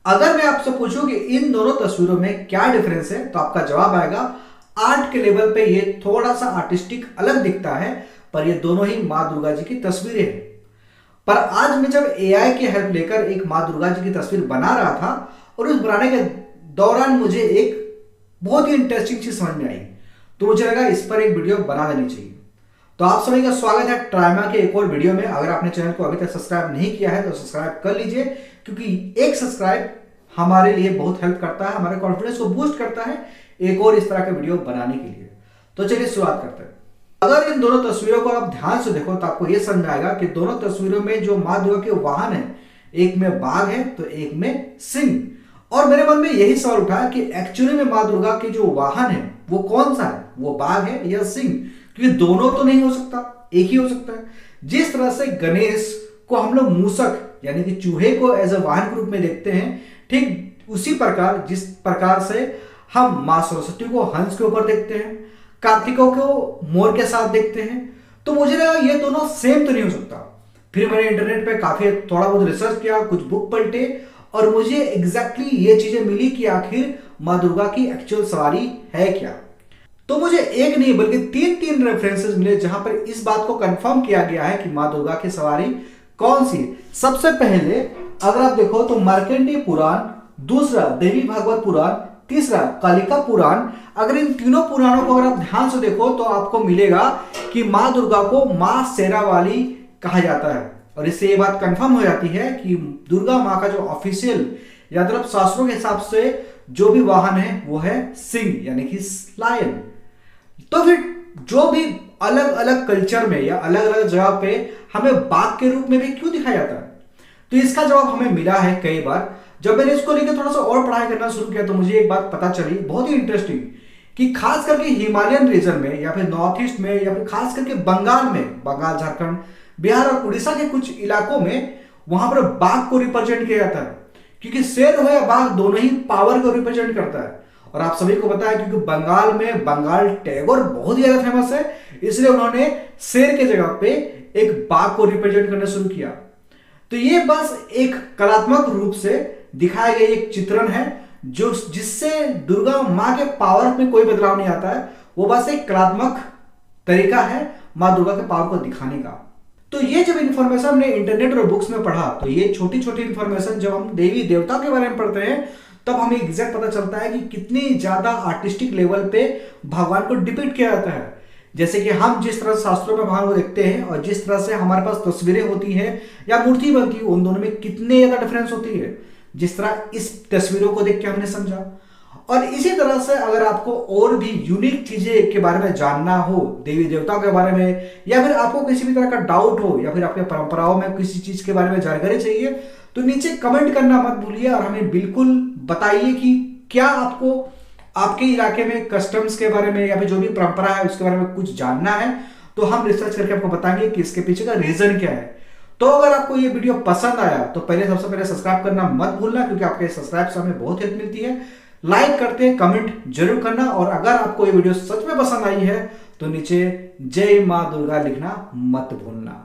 अगर मैं आपसे पूछूं कि इन दोनों तस्वीरों में क्या डिफरेंस है तो आपका जवाब आएगा आर्ट के लेवल पे ये थोड़ा सा आर्टिस्टिक अलग दिखता है, पर ये दोनों ही माँ दुर्गा जी की तस्वीरें हैं। पर आज मैं जब एआई की हेल्प लेकर एक माँ दुर्गा जी की तस्वीर बना रहा था और उस बनाने के दौरान मुझे एक बहुत ही इंटरेस्टिंग चीज समझ में आई, तो मुझे लगा इस पर एक वीडियो बना देनी चाहिए। तो आप सभी का स्वागत है ट्राइमा के एक और वीडियो में। अगर आपने चैनल को अभी तक सब्सक्राइब नहीं किया है तो सब्सक्राइब कर लीजिए, क्योंकि एक सब्सक्राइब हमारे लिए बहुत हेल्प करता है, हमारे कॉन्फिडेंस को बूस्ट करता है एक और इस तरह के वीडियो बनाने के लिए। तो चलिए शुरुआत करते हैं। अगर इन दोनों तस्वीरों को आप ध्यान से देखो तो आपको यह समझ में आएगा कि दोनों तस्वीरों में जो माँ दुर्गा के वाहन है, एक में बाघ है तो एक में सिंह। और मेरे मन में यही सवाल उठा कि एक्चुअली में माँ दुर्गा के जो वाहन है वो कौन सा है, वो बाघ है या सिंह? क्योंकि दोनों तो नहीं हो सकता, एक ही हो सकता है। जिस तरह से गणेश को हम लोग मूसक यानी कि चूहे को एज अ वाहन के रूप में देखते हैं, ठीक उसी प्रकार जिस प्रकार से हम माँ सरस्वती को हंस के ऊपर देखते हैं, कार्तिकों को मोर के साथ देखते हैं, तो मुझे लगा ये दोनों सेम तो नहीं हो सकता। फिर मैंने इंटरनेट पे काफी थोड़ा बहुत रिसर्च किया, कुछ बुक पलटे और मुझे एग्जैक्टली ये चीजें मिली कि आखिर माँ दुर्गा की एक्चुअल सवारी है क्या। तो मुझे एक नहीं बल्कि तीन रेफरेंसेस मिले जहां पर इस बात को कंफर्म किया गया है कि माँ दुर्गा की सवारी कौन सी है। सबसे पहले अगर आप देखो तो मार्कंडेय पुराण, दूसरा देवी भागवत पुराण, तीसरा कालिका पुराण। अगर इन तीनों पुराणों को अगर आप ध्यान से देखो तो आपको मिलेगा कि माँ दुर्गा को माँ शेरावाली कहा जाता है। और इससे ये बात कंफर्म हो जाती है कि दुर्गा माँ का जो ऑफिशियल या मतलब शास्त्रों के हिसाब से जो भी वाहन है वो है सिंह यानी कि लायन। तो फिर जो भी अलग अलग कल्चर में या अलग अलग जगह पे हमें बाघ के रूप में भी क्यों दिखाया जाता है, तो इसका जवाब हमें मिला है कई बार। जब मैंने इसको लेकर थोड़ा सा और पढ़ाई करना शुरू किया तो मुझे एक बात पता चली बहुत ही इंटरेस्टिंग, कि खास करके हिमालयन रीजन में या फिर नॉर्थ ईस्ट में या फिर खास करके बंगाल में, बंगाल, झारखंड, बिहार और उड़ीसा के कुछ इलाकों में वहां पर बाघ को रिप्रेजेंट किया जाता है, क्योंकि शेर हो या बाघ दोनों ही पावर को रिप्रेजेंट करता है। और आप सभी को पता है क्योंकि बंगाल में बंगाल टैगोर बहुत ही ज्यादा फेमस है, इसलिए उन्होंने शेर के जगह पे एक बाघ को रिप्रेजेंट करना शुरू किया। तो ये बस एक कलात्मक रूप से दिखाया गया एक चित्रण है जो जिससे दुर्गा माँ के पावर में कोई बदलाव नहीं आता है, वो बस एक कलात्मक तरीका है माँ दुर्गा के पावर को दिखाने का। तो ये जब इन्फॉर्मेशन हमने इंटरनेट और बुक्स में पढ़ा तो ये छोटी छोटी इन्फॉर्मेशन जब हम देवी देवता के बारे में पढ़ते हैं तब हमें एग्जैक्ट पता चलता है कि कितनी ज्यादा आर्टिस्टिक लेवल पे भगवान को डिपिक्ट किया जाता है। जैसे कि हम जिस तरह शास्त्रों में भगवान को देखते हैं और जिस तरह से हमारे पास तस्वीरें होती हैं या मूर्ति बनती है, उन दोनों में कितने ज्यादा डिफरेंस होती है, जिस तरह इस तस्वीरों को देख के हमने समझा। और इसी तरह से अगर आपको और भी यूनिक चीजें के बारे में जानना हो, देवी देवताओं के बारे में, या फिर आपको किसी भी तरह का डाउट हो या फिर आपके परंपराओं में किसी चीज के बारे में जानकारी चाहिए, तो नीचे कमेंट करना मत भूलिए और हमें बिल्कुल बताइए कि क्या आपको आपके इलाके में कस्टम्स के बारे में या फिर जो भी परंपरा है उसके बारे में कुछ जानना है, तो हम रिसर्च करके आपको बताएंगे कि इसके पीछे का रीजन क्या है। तो अगर आपको ये वीडियो पसंद आया तो सबसे पहले सब्सक्राइब करना मत भूलना, क्योंकि आपके सब्सक्राइब से हमें बहुत हेल्प मिलती है। लाइक करते हैं, कमेंट जरूर करना, और अगर आपको ये वीडियो सच में पसंद आई है तो नीचे जय मां दुर्गा लिखना मत भूलना।